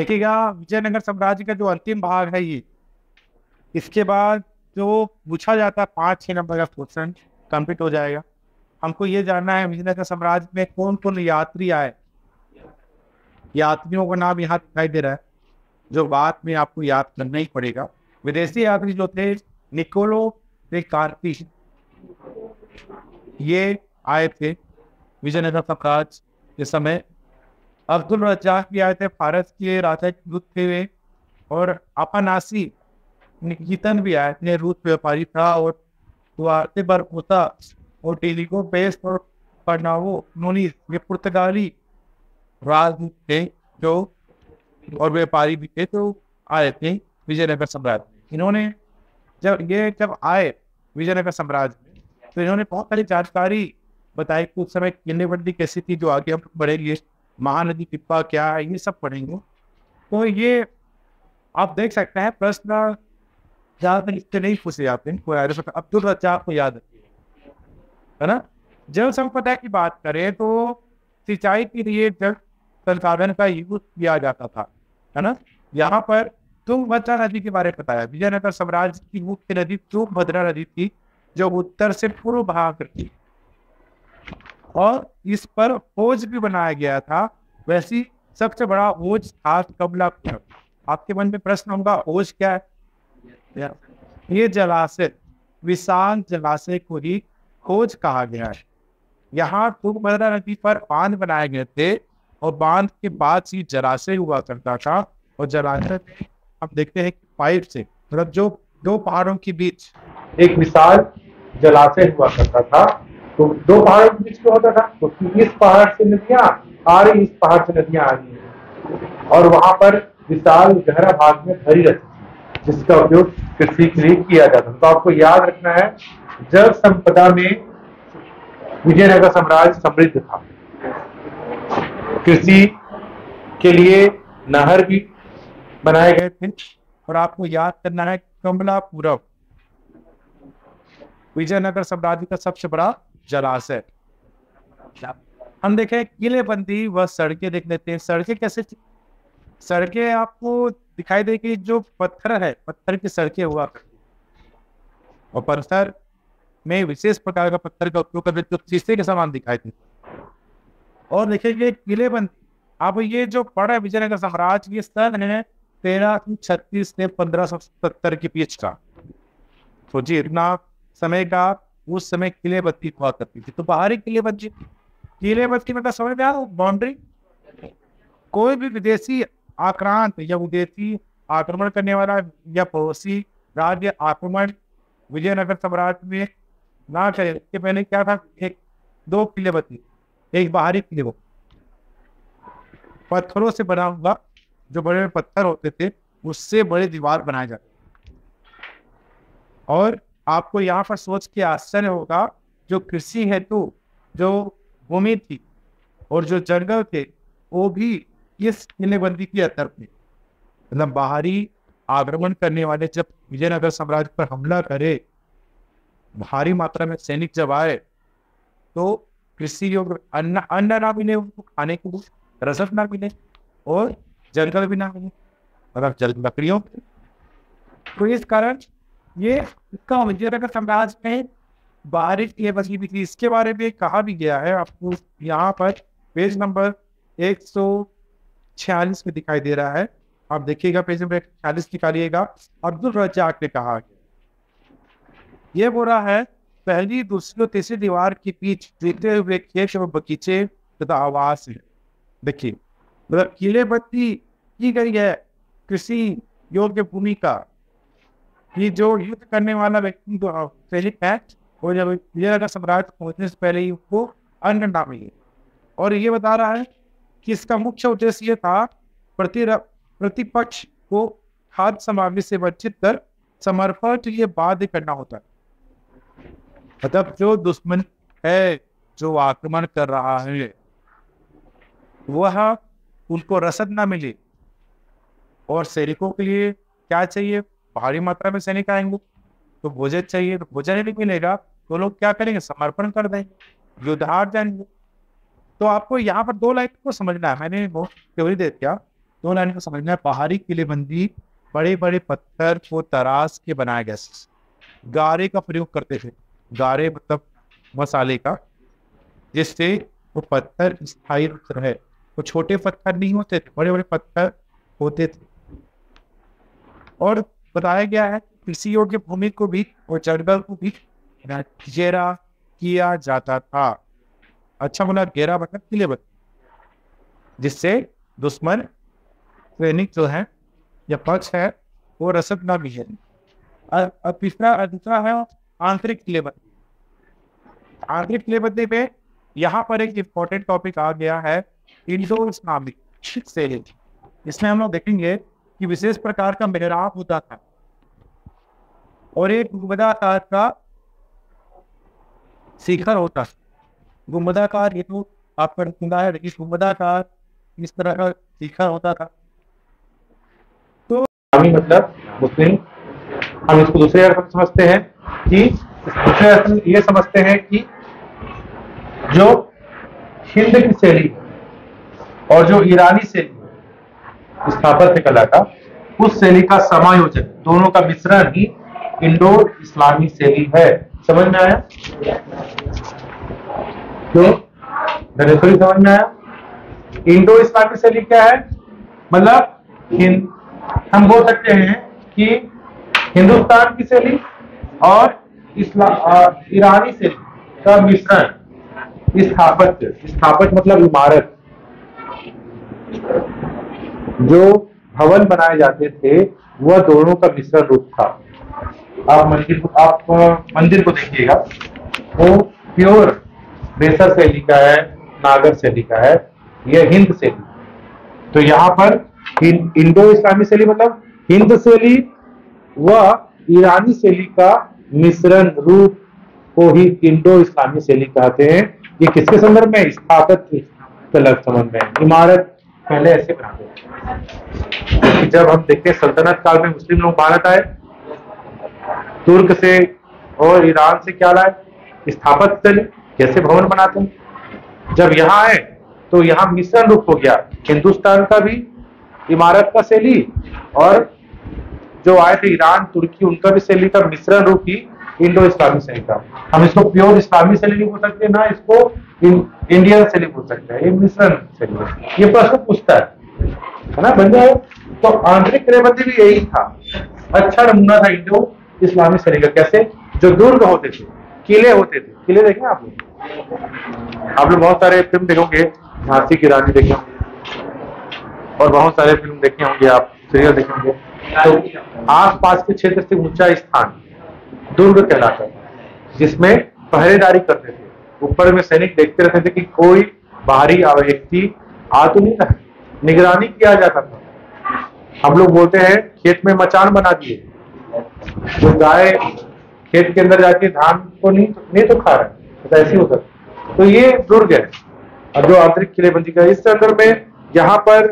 देखिएगा, विजयनगर साम्राज्य का जो अंतिम भाग है ये, इसके बाद जो पूछा जाता है 5-6 नंबर का क्वेश्चन कंप्लीट हो जाएगा। हमको ये जानना है विजयनगर साम्राज्य में कौन कौन यात्री आए। यात्रियों का नाम यहाँ दिखाई दे रहा है, जो बाद में आपको याद करना ही पड़ेगा। विदेशी यात्री जो थे, निकोलो दे कार्पी, ये आए थे विजयनगर साम्राज्य के समय। अब्दुल रज्जाक भी आए थे, फारस के राजा के दूत थे वे। और अपानासी निकितन भी आए थे, रूस व्यापारी था। और दुआर्ते बरकोता और टेलिगो पेस्ट और फर्नावो नोनीस, ये पुर्तगाली राजदूत थे जो, और व्यापारी भी थे, तो आए थे विजयनगर साम्राज्य। इन्होंने जब आए विजयनगर साम्राज्य में, तो इन्होंने बहुत सारी जानकारी बताई कि उस समय किलेबंदी कैसी थी, जो आगे हम पढ़ेंगे। महानदी टिप्पा क्या है, ये सब पढ़ेंगे। तो ये आप देख सकते हैं, प्रश्न ज्यादा इससे नहीं पूछे जाते हैं। अब्दुल रज्जाक को याद है ना। जल संपदा की बात करें तो सिंचाई के लिए जल संसाधन का यूज किया जाता था, है ना। यहाँ पर तुंगभद्रा नदी के बारे में बताया। विजयनगर साम्राज्य की मुख्य नदी तुंगभद्रा नदी थी, जो उत्तर से पूर्व बहा करती, और इस पर हौज भी बनाया गया था। वैसी सबसे बड़ा हौज था कमलापुरम। आपके मन में प्रश्न होगा, हौज क्या है? ये जलाशय, विशाल जलाशय को ही हौज कहा गया है। यहाँ तुंगभद्रा नदी पर बांध बनाए गए थे, और बांध के बाद ही जलाशय हुआ करता था। और जलाशय में हम देखते हैं कि पाइप से, मतलब जो दो पहाड़ों के बीच एक विशाल जलाशय हुआ करता था। तो दो पहाड़ों के बीच क्या होता था, तो इस पहाड़ से नदियां आ रही, इस पहाड़ से नदियां आ रही, और वहां पर विशाल गहरा भाग में भरी रहती थी, जिसका उपयोग कृषि के लिए किया जाता था। तो आपको याद रखना है, जल संपदा में विजयनगर साम्राज्य समृद्ध था। कृषि के लिए नहर भी बनाए गए थे। और आपको याद करना है, कमलापुरम विजयनगर साम्राज्य का सबसे बड़ा जलाशय। हम देखें किलेबंदी व सड़कें देख लेते हैं। सड़कें कैसे थी? सड़कें आपको दिखाई देगी, जो पत्थर है, पत्थर की सड़कें हुआ, और पत्थर में विशेष प्रकार का पत्थर का उपयोग करते, जो शीशे के समान दिखाई देते। और देखिए किलेबंदी, अब ये जो पड़ा है विजयनगर साम्राज्य, ये सन है 1336 से 1570 के बीच का। तो जी इतना समय का, उस समय किलेबंदी हुआ करती थी। तो बाहरी किलेबंदी, मतलब समझ में आ रहा, बाउंड्री। कोई भी विदेशी आक्रांत या विदेशी आक्रमण करने वाला या पड़ोसी राज्य आक्रमण विजयनगर साम्राज्य में ना करे, इसके पहले क्या था, एक दो किलेबंदी, एक बाहरी किले, पत्थरों से बना हुआ, जो बड़े बड़े पत्थर होते थे, उससे बड़े दीवार बनाए जाते। और आपको यहाँ पर सोच के आश्चर्य होगा, जो कृषि हेतु जो भूमि थी और जो जंगल थे, वो भी इस किलेबंदी के अंदर थे। मतलब बाहरी आक्रमण करने वाले जब विजयनगर साम्राज्य पर हमला करे, भारी मात्रा में सैनिक जब आए, तो कृषि योग्य अन्न ना मिले उनको खाने को, रसद ना मिले, और जंगल भी ना मिले, मतलब जल लकड़ियों। तो इस कारण ये इसका विजयनगर साम्राज्य में बारिश की बची भी थी। इसके बारे में कहा भी गया है, आपको यहाँ पर पेज नंबर 146 में दिखाई दे रहा है। आप देखिएगा, पेज नंबर 146 निकालिएगा। अब्दुल रज्जाक ने कहा, ये बोल रहा है, पहली दूसरी और तीसरी दीवार के बीच जीते हुए खेत और बगीचे तथा आवास है। देखिए, मतलब किलेबंदी की गई है कृषि योग्य भूमि का, कि जो युद्ध करने वाला व्यक्ति जो सैनिक है, वो जब विजयनगर साम्राज्य पहुंचने से पहले ही उसको अन्न ना मिले। और ये बता रहा है कि इसका मुख्य उद्देश्य ये था, प्रतिपक्ष को खाद्य सामग्री से वंचित कर समर्पण के लिए बाध्य करना होता है। मतलब जो दुश्मन है, जो आक्रमण कर रहा है, वह उनको रसद ना मिले। और सैनिकों के लिए क्या चाहिए, भारी मात्रा में सैनिक आएंगे तो भोजन चाहिए, तो भोजन नहीं मिलेगा तो लोग क्या करेंगे, समर्पण कर देंगे, युद्ध हार जाएंगे। तो आपको यहाँ पर दो लाइन को समझना है। मैंने बहुत थ्योरी दे दिया, 2 लाइन को समझना है। बाहरी किलेबंदी बड़े बड़े पत्थर को तराश के बनाया गया, गारे का प्रयोग करते थे। गारे मतलब मसाले का, जिससे वो पत्थर स्थायी रूप से रहे। वो छोटे पत्थर नहीं होते थे, बड़े बड़े पत्थर होते थे। और बताया गया है कृषि योग्य भूमि को भी और जंगल को भी घेरा किया जाता था। अच्छा, बोला घेरा मतलब किलेबंदी, जिससे दुश्मन सैनिक जो है या पक्ष है वो रसद ना भी है। अब तीसरा है आंतरिक किलेबंदी। आंतरिक किलेबंदी पे यहाँ पर एक इंपॉर्टेंट टॉपिक आ गया है, इंडो इस्लामिक शैली। इसमें हम लोग देखेंगे कि विशेष प्रकार का मेहराब होता था और एक गुंबदाकार का शिखर होता है। गुंबदाकार, ये तो आपका सुना है, लेकिन गुंबदाकार इस तरह का शिखर होता था। तो मतलब मुस्लिम, हम इसको दूसरे अर्थ में समझते हैं कि दूसरे अर्थ में ये समझते हैं कि जो हिंद की शैली और जो ईरानी शैली स्थापत्य कला का, उस शैली का समायोजन, दोनों का मिश्रण ही इंडो इस्लामी शैली है। समझ में आया? क्यों धनेश्वरी, समझ में आया? इंडो इस्लामी शैली क्या है? मतलब हम बोल सकते हैं कि हिंदुस्तान की शैली और ईरानी शैली का मिश्रण। स्थापत्य, स्थापत्य मतलब इमारत, जो भवन बनाए जाते थे वह दोनों का मिश्रण रूप था। आप मंदिर को देखिएगा, वो प्योर बेसर शैली का है, नागर शैली का है, यह हिंद शैली। तो यहाँ पर इंडो इस्लामी शैली मतलब हिंद शैली व ईरानी शैली का मिश्रण रूप को ही इंडो इस्लामी शैली कहते हैं। ये किसके संदर्भ में? स्थापत्य के संबंध में। इमारत पहले ऐसे बनाते थे। जब हम देखते हैं सल्तनत काल में मुस्लिम लोग भारत आए, तुर्क से और ईरान से क्या लाए? स्थापत्य शैली, कैसे भवन बनाते हैं। जब यहाँ आए तो यहाँ मिश्रण रूप हो गया हिंदुस्तान का भी इमारत का शैली, और जो आए थे ईरान, तुर्की, उनका भी शैली का मिश्रण रूप ही इंडो इस्लामी शैली का। हम इसको प्योर इस्लामी शैली नहीं बोल सकते, ना इसको इंडियन शैली बोल सकते हैं, ये मिश्रण शैली। ये प्रश्न पूछता है ना, बन जाए। तो आंतरिक किलेबंदी भी यही था, अच्छा नमूना था इंडो इस्लामी शैली का। कैसे? जो दुर्ग होते थे, किले होते थे। किले देखे आप लोग बहुत सारे फिल्म देखोगे, झांसी की रानी देखे होंगे और बहुत सारे फिल्म देखे होंगे, आप सीरियल देखे होंगे। तो आसपास के क्षेत्र से ऊंचा स्थान दुर्ग कहलाता था, जिसमें पहरेदारी करते थे। ऊपर में सैनिक देखते रहते थे कि कोई बाहरी व्यक्ति आ तो नहीं रहा, निगरानी किया जाता था। हम लोग बोलते हैं खेत में मचान बना दिए, जो गाय खेत के अंदर जाके धान को नहीं तो खा रहा है, तो ऐसे होता है। तो ये दुर्ग है। और जो आंतरिक किलेबंदी का, इस अंदर में यहाँ पर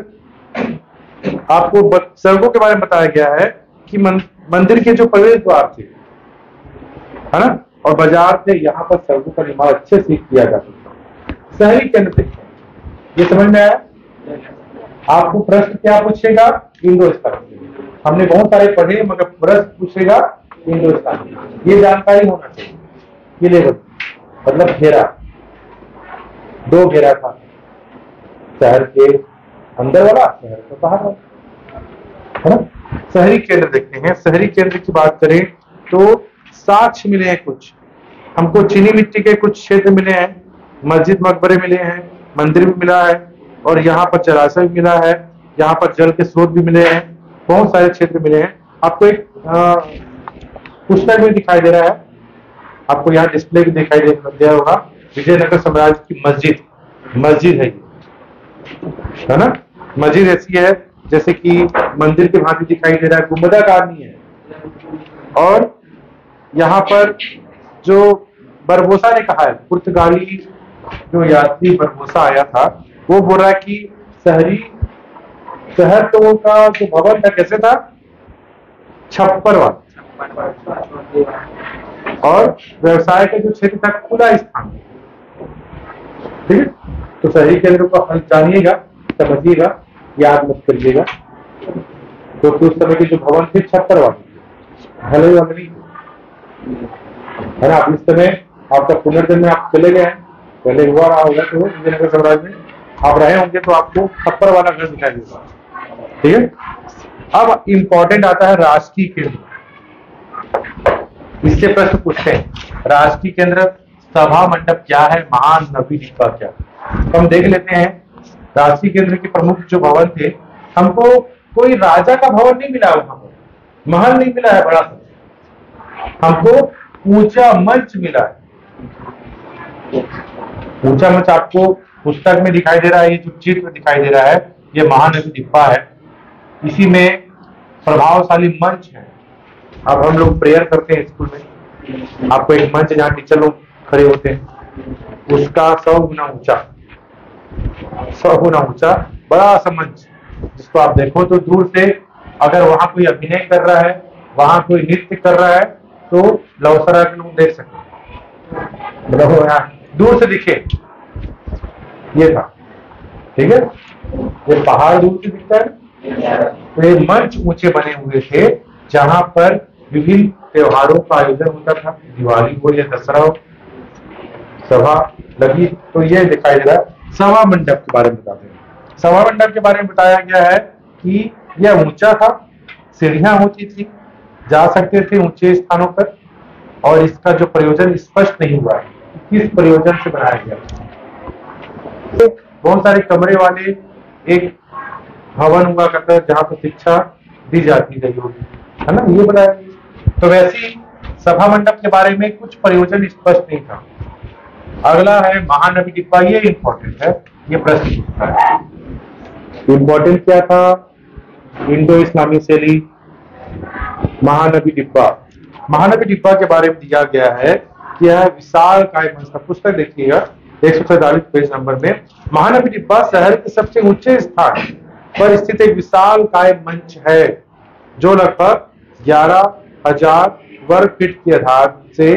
आपको सड़कों के बारे में बताया गया है कि मंदिर के जो प्रवेश द्वार थे, है ना, और बाजार थे, यहाँ पर सड़कों का निर्माण अच्छे से किया जाता था। शहरी केंद्र थे। ये समझ में आया? आपको प्रश्न क्या पूछेगा? इंडो इस्लामी। हमने बहुत सारे पढ़े, मगर प्रश्न पूछेगा इंडो इस्लामी। ये जानकारी होना चाहिए। ये लेवल मतलब घेरा, 2 घेरा था, शहर के अंदर वाला, शहर के बाहर वाला, है ना। शहरी केंद्र देखते हैं। शहरी केंद्र की बात करें तो साक्ष्य मिले हैं कुछ हमको, चीनी मिट्टी के कुछ क्षेत्र मिले हैं, मस्जिद मकबरे मिले हैं, मंदिर भी मिला है, और यहाँ पर जलाशय भी मिला है, यहाँ पर जल के स्रोत भी मिले हैं, बहुत सारे क्षेत्र मिले हैं। आपको एक पुस्तक में दिखाई दे रहा है, आपको यहाँ डिस्प्ले भी दिखाई दे दिया होगा, विजयनगर साम्राज्य की मस्जिद है ना। मस्जिद ऐसी है जैसे कि मंदिर के भांति दिखाई दे रहा है, गुंबदाकार नहीं है। और यहाँ पर जो बरबोसा ने कहा है, पुर्तगाली जो यात्री बरबोसा आया था, वो बोल रहा है कि शहर तो का जो भवन था कैसे था? छप्पर वाला, और व्यवसाय का जो क्षेत्र था खुला स्थान। ठीक है, तो शहरी केंद्र को हम जानिएगा, समझिएगा। याद मत करिएगा। तो उस समय के जो भवन थे छप्पर वाले, भले वाले नहीं है ना। अब इस समय आपका पुनर्जन्म में आप चले गए हैं, पहले हुआ रहा होगा तो विजयनगर साम्राज्य में आप रहे होंगे तो आपको छप्पर वाला घर दिखाई देगा। ठीक है, अब इंपॉर्टेंट आता है राजकीय केंद्र। इससे प्रश्न पूछते हैं राजकीय केंद्र सभा मंडप क्या है, महानवी डिब्बा क्या। तो हम देख लेते हैं राजकीय केंद्र के प्रमुख जो भवन थे, हमको कोई राजा का भवन नहीं मिला, वहां पर महल नहीं मिला है बड़ा सा, हमको ऊंचा मंच मिला है। ऊंचा मंच आपको पुस्तक में दिखाई दे रहा है, ये जो चित्र दिखाई दे रहा है ये महानवी डिब्बा है। इसी में प्रभावशाली मंच है। अब हम लोग प्रेयर करते हैं स्कूल में, आपको एक मंच जहाँ टीचर लोग खड़े होते हैं उसका 100 गुना ऊंचा, 100 गुना ऊंचा बड़ा सा मंच, जिसको आप देखो तो दूर से अगर वहां कोई अभिनय कर रहा है, वहां कोई नृत्य कर रहा है तो लवसरा के लोग देख सकते हैं, मतलब दूर से दिखे ये था। ठीक है, ये पहाड़ दूर से दिखता है। तो ये मंच ऊंचे बने हुए थे जहां पर विभिन्न त्योहारों का आयोजन होता था, दिवाली हो या दशहरा हो, सभा लगी। तो ये दिखाई दे रहा है। सभा मंडप के बारे में बताते हैं। सभा मंडप के बारे में बताया गया है कि यह ऊंचा था, सीढ़ियां होती थी, जा सकते थे ऊंचे स्थानों पर, और इसका जो प्रयोजन स्पष्ट नहीं हुआ है किस प्रयोजन से बनाया गया। तो बहुत सारे कमरे वाले एक भवन हुआ करता है जहां पर शिक्षा दी जाती रही होगी, है ना, ये बताया। तो वैसे सभा मंडप के बारे में कुछ प्रयोजन स्पष्ट नहीं था। अगला है महानवी डिब्बा, ये इंपॉर्टेंट है, ये प्रश्न पूछता है। इंपॉर्टेंट क्या था, इंडो इस्लामी शैली, महानवी डिब्बा। महानवी डिब्बा के बारे में दिया गया है कि यह विशाल काय मंच था। पुस्तक देखिएगा 147 पेज नंबर में। महानवी डिब्बा शहर के सबसे ऊंचे स्थान पर स्थित एक विशाल काय मंच है जो लगभग 11,000 वर्ग फीट के आधार से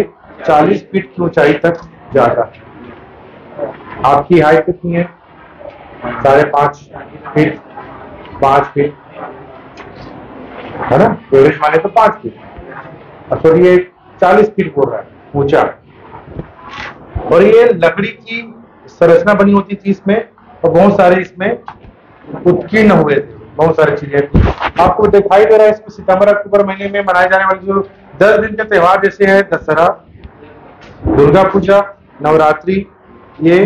40 फीट की ऊंचाई तक जाता है। आपकी हाइट कितनी है? 5.5 फीट, 5 फीट, है ना, एवरेज माने तो 5 फीट, और ये 40 फीट बोल रहा है ऊंचा। और ये लकड़ी की संरचना बनी होती थी इसमें, और बहुत सारे इसमें उत्कीर्ण हुए थे, बहुत सारी चीजें आपको दिखाई दे रहा है। इसमें सितंबर अक्टूबर महीने में मनाए जाने वाले जो 10 दिन के त्योहार जैसे है दशहरा, दुर्गा पूजा, नवरात्रि, ये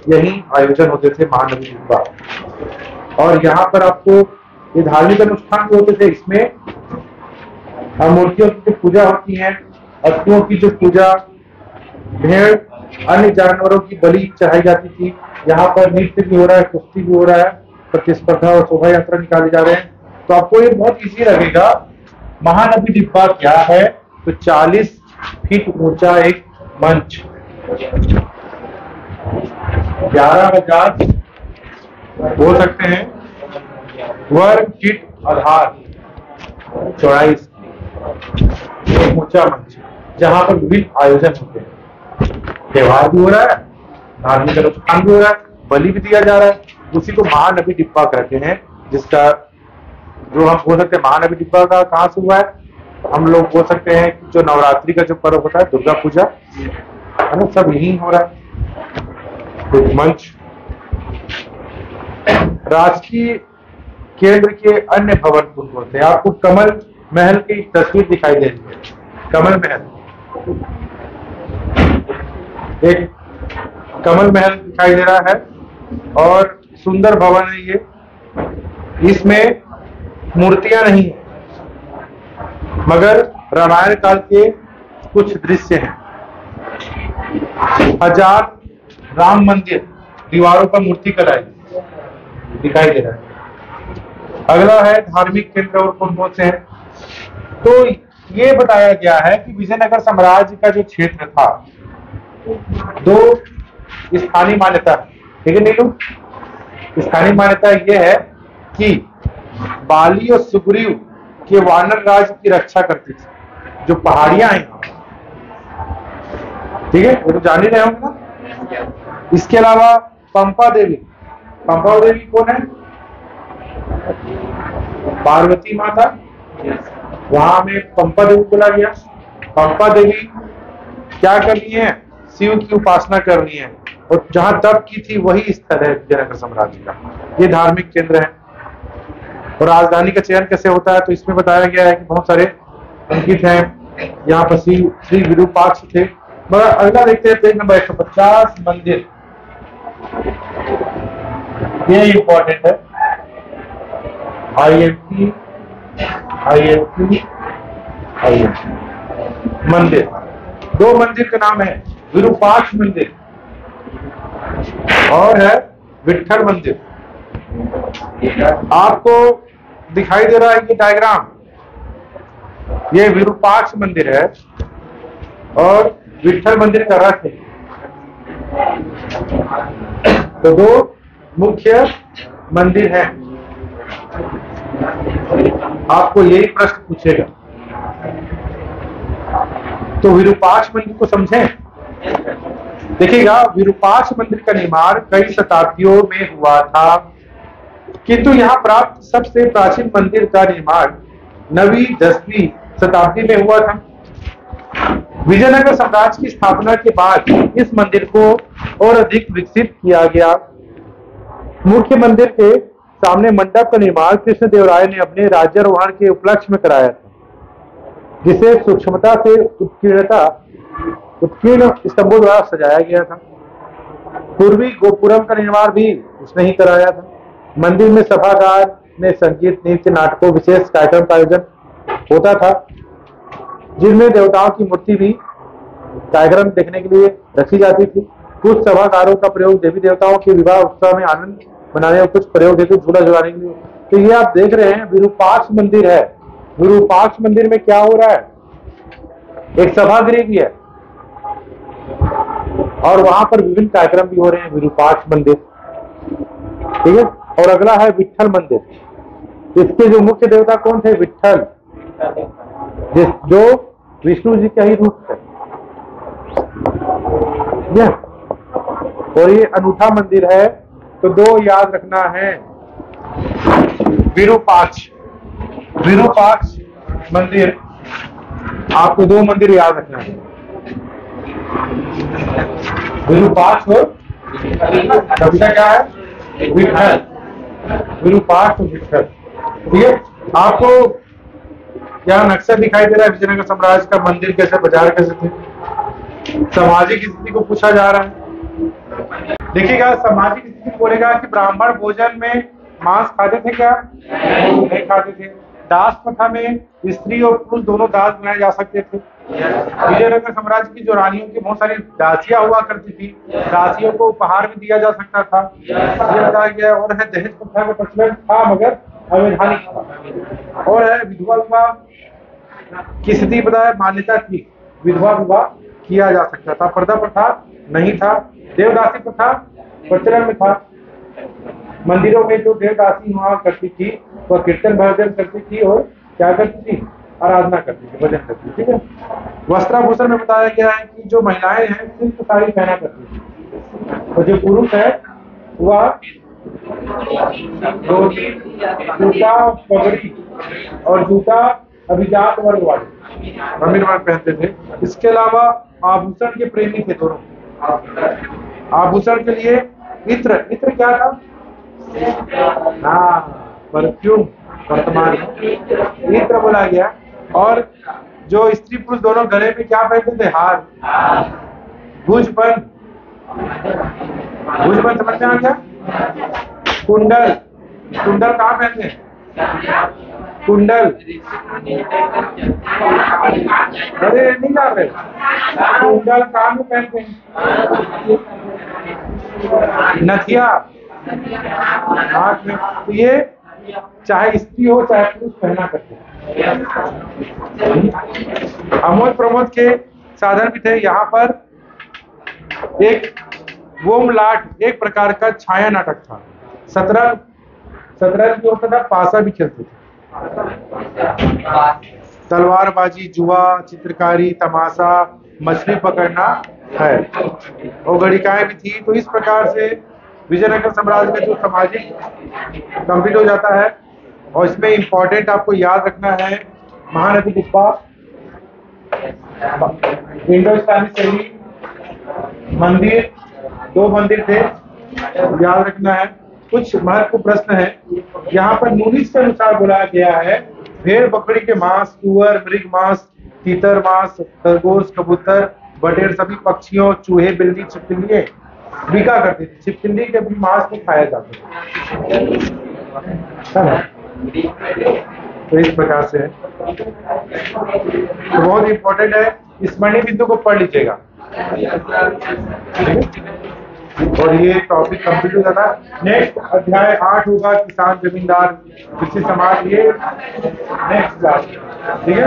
यही आयोजन होते थे महानवी डिब्बा। और यहाँ पर आपको ये धार्मिक अनुष्ठान भी होते थे। इसमें मूर्तियों की पूजा होती है, अस्थियों की जो पूजा, भेड़, अन्य जानवरों की बलि चढ़ाई जाती थी। यहाँ पर नृत्य भी हो रहा है, कुश्ती भी हो रहा है, प्रतिस्पर्धा और शोभा यात्रा निकाले जा रहे हैं। तो आपको ये बहुत इजी लगेगा। महानवी डिब्बा क्या है? तो 40 फीट ऊंचा एक मंच, 11,000 बोल सकते हैं वर्ग फीट आधार चौड़ाई, एक ऊंचा मंच जहां पर विभिन्न आयोजन होते हैं। त्योहार भी हो रहा है, धार्मिक अनुष्ठान भी हो रहा है, बलि भी दिया जा रहा है। उसी को महानवी डिब्बा कहते हैं, जिसका जो हम बोल सकते हैं महानवी डिब्बा का कहाँ से हुआ है, तो हम लोग बोल सकते हैं कि जो नवरात्रि का जो पर्व होता है, दुर्गा पूजा, है ना, सब यही हो रहा है। तो मंच। राजकीय केंद्र के अन्य भवन कौन कौन थे? आपको कमल महल की तस्वीर दिखाई दे रही है। कमल महल, एक कमल महल दिखाई दे रहा है और सुंदर भवन है ये। इसमें मूर्तियां नहीं है, मगर रामायण काल के कुछ दृश्य हैं। 1000 राम मंदिर दीवारों पर मूर्ति कलाई दिखाई दे रहा है। अगला है धार्मिक केंद्र और कौन कौन से हैं? तो ये बताया गया है कि विजयनगर साम्राज्य का जो क्षेत्र था, 2 स्थानीय मान्यता, ठीक है नीलू, स्थानीय मान्यता ये है कि बाली और सुग्रीव के वानर राज की रक्षा करती थी, जो पहाड़ियां हैं, ठीक है, वो तो जान ही रहे होंगे ना। इसके अलावा पंपा देवी, पंपा देवी कौन है? पार्वती माता, वहां में पंपा देवी बोला गया। पंपा देवी क्या कर रही है? शिव की उपासना कर रही है, और जहां तप की थी वही स्थल है विजयनगर साम्राज्य का। ये धार्मिक केंद्र है। और राजधानी का चयन कैसे होता है, तो इसमें बताया गया है कि बहुत सारे अंकित हैं। यहाँ पर श्री विरूपाक्ष थे। मगर अगला देखते हैं पेज नंबर 150, मंदिर। ये इंपॉर्टेंट है। IMP मंदिर, दो मंदिर का नाम है, विरूपाक्ष मंदिर और है विट्ठल मंदिर। आपको दिखाई दे रहा है ये डायग्राम, ये विरूपाक्ष मंदिर है और विट्ठल मंदिर का रथ है। तो दो मुख्य मंदिर हैं। आपको यही प्रश्न पूछेगा। तो विरूपाक्ष मंदिर को समझें। देखिएगा, विरूपाक्ष मंदिर का निर्माण कई शताब्दियों में हुआ था, किंतु यहाँ प्राप्त सबसे प्राचीन मंदिर का निर्माण 9वीं 10वीं शताब्दी में हुआ था। विजयनगर साम्राज्य की स्थापना के बाद इस मंदिर को और अधिक विकसित किया गया। मुख्य मंदिर के सामने मंडप का निर्माण कृष्णदेवराय ने अपने राज्यारोहण के उपलक्ष्य में कराया था, जिसे सूक्ष्मता से उत्कीर्ण स्तंभों द्वारा सजाया गया था। पूर्वी गोपुरम का निर्माण भी उसने ही कराया था। मंदिर में सभागार में संगीत, नृत्य, नाटकों, विशेष कार्यक्रम का आयोजन होता था, जिनमें देवताओं की मूर्ति भी कार्यक्रम देखने के लिए रखी जाती थी। कुछ सभागारों का प्रयोग देवी देवताओं के विवाह उत्सव में आनंद मनाने और कुछ प्रयोग हेतु झूला झुलाने के लिए। तो ये आप देख रहे हैं विरूपाक्ष मंदिर है। विरूपाक्ष मंदिर में क्या हो रहा है? एक सभागृह भी है और वहां पर विभिन्न कार्यक्रम भी हो रहे हैं। विरूपाक्ष मंदिर, ठीक है। और अगला है विट्ठल मंदिर। इसके जो मुख्य देवता कौन थे? विट्ठल, जो विष्णु जी का ही रूप है। और ये अनूठा मंदिर है। तो दो याद रखना है, विरूपाक्ष मंदिर, आपको दो मंदिर याद रखना है, विरूपाक्ष और दूसरा क्या है? विट्ठल। विरूपाक्ष और विट्ठल, ठीक है। आपको यहाँ नक्शा दिखाई दे रहा है विजयनगर साम्राज्य का। मंदिर कैसे, बाजार कैसे थे, सामाजिक स्थिति को पूछा जा रहा है। देखिएगा, सामाजिक स्थिति बोलेगा कि ब्राह्मण भोजन में मांस खाते थे क्या? नहीं खाते थे। दास प्रथा में स्त्री और पुरुष दोनों दास बनाए जा सकते थे। विजयनगर साम्राज्य की जो रानियों की बहुत सारी दासियां हुआ करती थी, दासियों को उपहार भी दिया जा सकता था, ये बताया गया। और है दहेज प्रथा का प्रचलन था मगर अवैधानिक था। और है विधवा विवाह की स्थिति बताया, मान्यता थी, विधवा विवाह किया जा सकता था। पर्दा प्रथा नहीं था। देवदासी प्रथा प्रचलन में था। मंदिरों में जो देवदासी हुआ करती थी वह कीर्तन भजन करती थी और क्या करती थी? आराधना करती थी, भजन करती थी, ठीक है। वस्त्राभूषण में बताया गया है कि जो महिलाएं हैं सिल्क साड़ी पहना करती थी और जो पुरुष है वह धोती, जूता, पगड़ी और जूता अभिजात वर्ग वाले अमीर वर्ग पहनते थे। इसके अलावा आभूषण के प्रेमी थे दोनों। आभूषण के लिए इत्र क्या था? परफ्यूम, वर्तमान इत्र बोला गया। और जो स्त्री पुरुष दोनों गले में क्या पहनते थे? हार। भुजबंद समझ में आ गया? कुंडल कहाँ पहनते हैं? कुंडल, अरे नहीं जा रहे, कुंडल कहाँ में पहनते हैं? नथिया हाथ में। तो ये चाहे स्त्री हो चाहे पुरुष पहना करते हैं। अमोद प्रमोद के साधन भी थे। यहाँ पर एक वोमलाट एक प्रकार का छाया नाटक था। शतरंज जो होता था, पासा भी खेलते थे। तलवारबाजी, जुआ, चित्रकारी, तमाशा, मछली पकड़ना है और गणिकाएं भी थी। तो इस प्रकार से विजयनगर साम्राज्य का जो सामाजिक कंप्लीट हो जाता है और इसमें इंपॉर्टेंट आपको याद रखना है महानदी गुफा, इंडो इस्लामिक शैली मंदिर, 2 मंदिर थे, याद रखना है। कुछ महत्वपूर्ण प्रश्न है यहाँ पर। यूनिस के अनुसार बोला गया है भेड़ बकरी के मांस, सुअर मृग मांस, तीतर मांस, खरगोश, कबूतर, बटेर सभी पक्षियों, चूहे, बिल्ली, छिपकली बिका करती थी। छिपकली के भी मांस नहीं खाया जाता है। तो इस प्रकार से है, तो बहुत इंपॉर्टेंट है, स्मरणीय बिंदु को पढ़ लीजिएगा। और ये टॉपिक कंप्लीट हो जाता। नेक्स्ट अध्याय 8 होगा किसान जमींदार कृषि समाज, ये नेक्स्ट क्लास, ठीक है।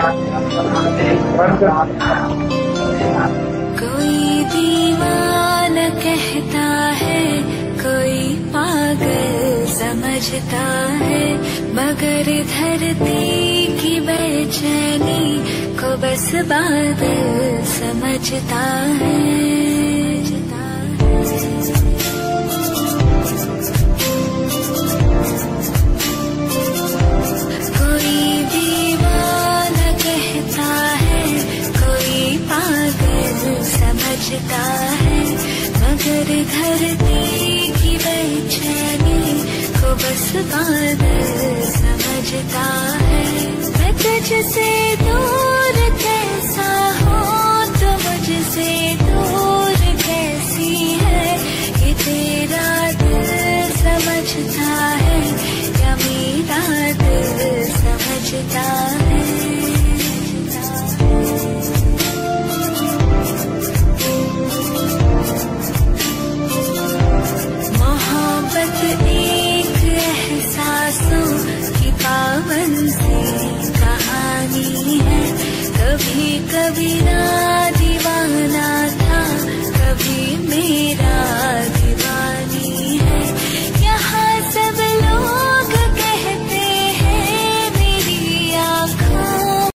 कोई दीवाना कहता है, कोई पागल समझता है, मगर धरती की बेचैनी को बस बादल समझता है। कोई दीवाना कहता है, कोई पागल समझता है, मगर धरती की बेचैनी को बस बादल समझता है। मैं तुझसे दूर कैसा हूँ तो मुझसे दूर कैसी है, ये तेरा दिल समझता है या मेरा दिल समझता है। मोहब्बत एक एहसासों की पावन सी कहानी है, कभी कभी ना